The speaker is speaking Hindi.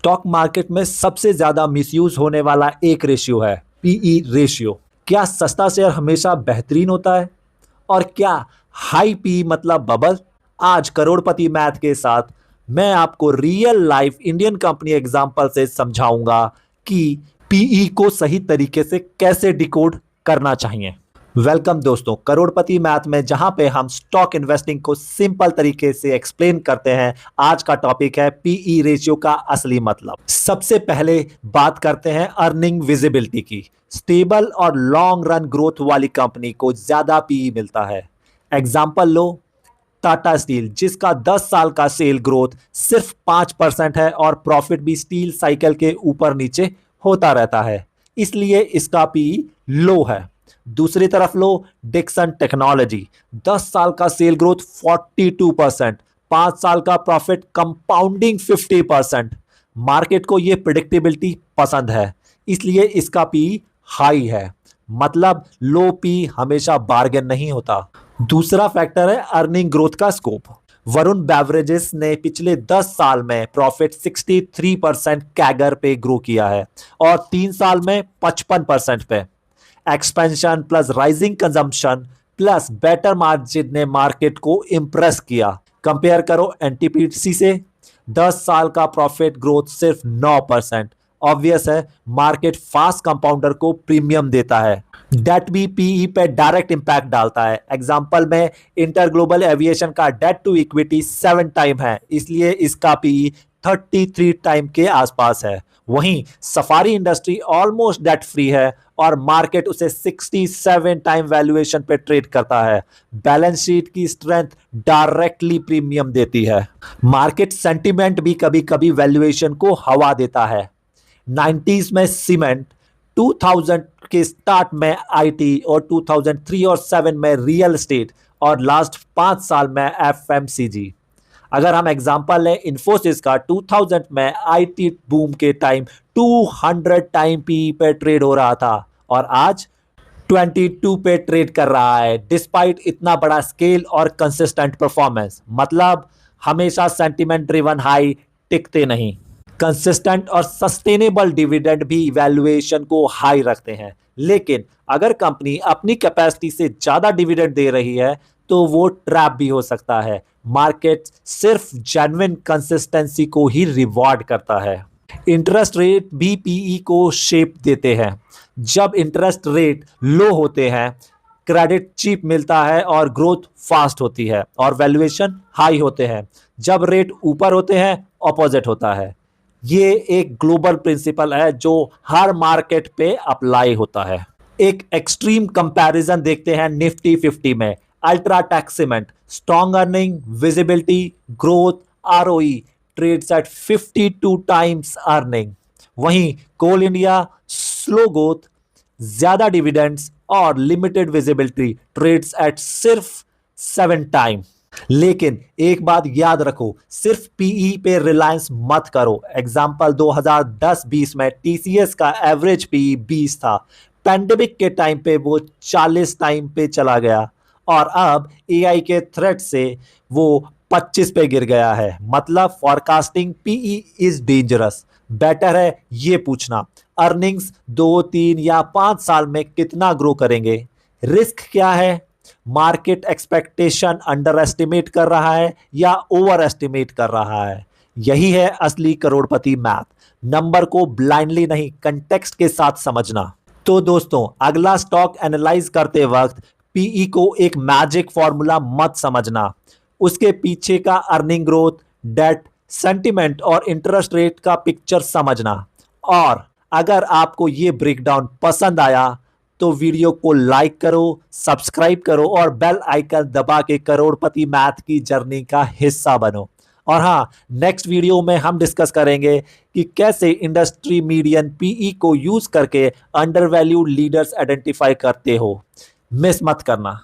स्टॉक मार्केट में सबसे ज्यादा मिसयूज होने वाला एक रेशियो है पीई रेशियो। क्या सस्ता शेयर हमेशा बेहतरीन होता है? और क्या हाई पी मतलब बबल? आज करोड़पति मैथ के साथ मैं आपको real life Indian company example से समझाऊंगा कि पीई को सही तरीके से कैसे डिकोड करना चाहिए। वेलकम दोस्तों, करोड़पति मैथ में जहां पे हम स्टॉक इन्वेस्टिंग को सिंपल तरीके से एक्सप्लेन करते हैं। आज का टॉपिक है पीई रेशियो का असली मतलब। सबसे पहले बात करते हैं अर्निंग विजिबिलिटी की। स्टेबल और लॉन्ग रन ग्रोथ वाली कंपनी को ज्यादा पीई मिलता है। एग्जांपल लो, टाटा स्टील, जिसका 10 साल का सेल ग्रोथ सिर्फ 5% है और प्रॉफिट भी स्टील साइकिल के ऊपर नीचे होता रहता है, इसलिए इसका पीई लो है। दूसरी तरफ लो डिक्सन टेक्नोलॉजी, 10 साल का सेल ग्रोथ 42%, 5 साल का प्रॉफिट कंपाउंडिंग 50%। मार्केट को यह प्रिडिक्टेबिलिटी पसंद है, इसलिए इसका पी हाई है। मतलब लो पी हमेशा बार्गेन नहीं होता। दूसरा फैक्टर है अर्निंग ग्रोथ का स्कोप। वरुण बेवरेजेस ने पिछले 10 साल में प्रॉफिट 63% कैगर पे ग्रो किया है और 3 साल में 55% पे। Expansion plus rising consumption plus better margin ने मार्केट को इंप्रेस किया। कंपेयर करो एनटीपीसी से, 10 साल का प्रॉफिट ग्रोथ सिर्फ 9%। ऑब्वियस है, मार्केट फास्ट कंपाउंडर को प्रीमियम देता है। डेट भी पीई पे डायरेक्ट इंपैक्ट डालता है। एग्जांपल में इंटर ग्लोबल एविएशन का डेट टू इक्विटी 7 टाइम है, इसलिए इसका पीई 33 टाइम के आसपास है। वहीं safari industry almost debt free है और मार्केट उसे 67 टाइम वैल्यूएशन पे ट्रेड करता है। बैलेंस शीट की स्ट्रेंथ डायरेक्टली प्रीमियम देती है। मार्केट सेंटिमेंट भी कभी कभी वैल्यूएशन को हवा देता है। 90s में सीमेंट, 2000 के स्टार्ट में आईटी और 2003 और 7 में रियल एस्टेट और लास्ट 5 साल में एफएमसीजी। अगर हम एग्जांपल लें इन्फोसिस का, 2000 में आईटी बूम के टाइम 200 टाइम पी पे ट्रेड हो रहा था और आज 22 पे ट्रेड कर रहा है, डिस्पाइट इतना बड़ा स्केल और कंसिस्टेंट परफॉर्मेंस। मतलब हमेशा सेंटिमेंट ड्रिवन हाई टिकते नहीं। कंसिस्टेंट और सस्टेनेबल डिविडेंड भी वैल्यूएशन को हाई रखते हैं, लेकिन अगर कंपनी अपनी कैपेसिटी से ज्यादा डिविडेंड दे रही है तो वो ट्रैप भी हो सकता है। मार्केट सिर्फ जेन्युइन कंसिस्टेंसी को ही रिवॉर्ड करता है। इंटरेस्ट रेट भी पीई को शेप देते हैं। जब इंटरेस्ट रेट लो होते हैं, क्रेडिट चीप मिलता है और ग्रोथ फास्ट होती है और वैल्यूएशन हाई होते हैं। जब रेट ऊपर होते हैं, ऑपोजिट होता है। ये एक ग्लोबल प्रिंसिपल है जो हर मार्केट पे अप्लाई होता है। एक एक्सट्रीम कंपैरिजन देखते हैं निफ्टी 50 में। UltraTech cement, strong earning visibility growth ROE, trades at 52 times earning. वहीं कोल इंडिया, स्लो ग्रोथ, ज्यादा डिविडेंड्स और लिमिटेड विजिबिलिटी, ट्रेड्स एट सिर्फ 7 टाइम। लेकिन एक बात याद रखो, सिर्फ पीई पे रिलायंस मत करो। एग्जांपल 2010-20 में टीसीएस का एवरेज पीई 20 था। पैंडेमिक के टाइम पे वो 40 टाइम पे चला गया और अब एआई के थ्रेट से वो 25 पे गिर गया है। मतलब forecasting PE is dangerous. Better है ये पूछना, अर्निंग्स 2, 3 या 5 साल में कितना ग्रो करेंगे। रिस्क क्या है? मार्केट एक्सपेक्टेशन अंडर एस्टिमेट कर रहा है या ओवर एस्टिमेट कर रहा है। यही है असली करोड़पति मैथ। नंबर को ब्लाइंडली नहीं, कंटेक्स्ट के साथ समझना। तो दोस्तों, अगला स्टॉक एनालाइज करते वक्त पीई को एक मैजिक फॉर्मूला मत समझना। उसके पीछे का अर्निंग ग्रोथ, डेट, सेंटिमेंट और इंटरेस्ट रेट का पिक्चर समझना। और अगर आपको ये ब्रेकडाउन पसंद आया तो वीडियो को लाइक करो, सब्सक्राइब करो और बेल आइकन दबा के करोड़पति मैथ की जर्नी का हिस्सा बनो। और हाँ, नेक्स्ट वीडियो में हम डिस्कस करेंगे कि कैसे इंडस्ट्री मीडियन पीई को यूज करके अंडर वैल्यूड लीडर्स आइडेंटिफाई करते हो। मिस मत करना।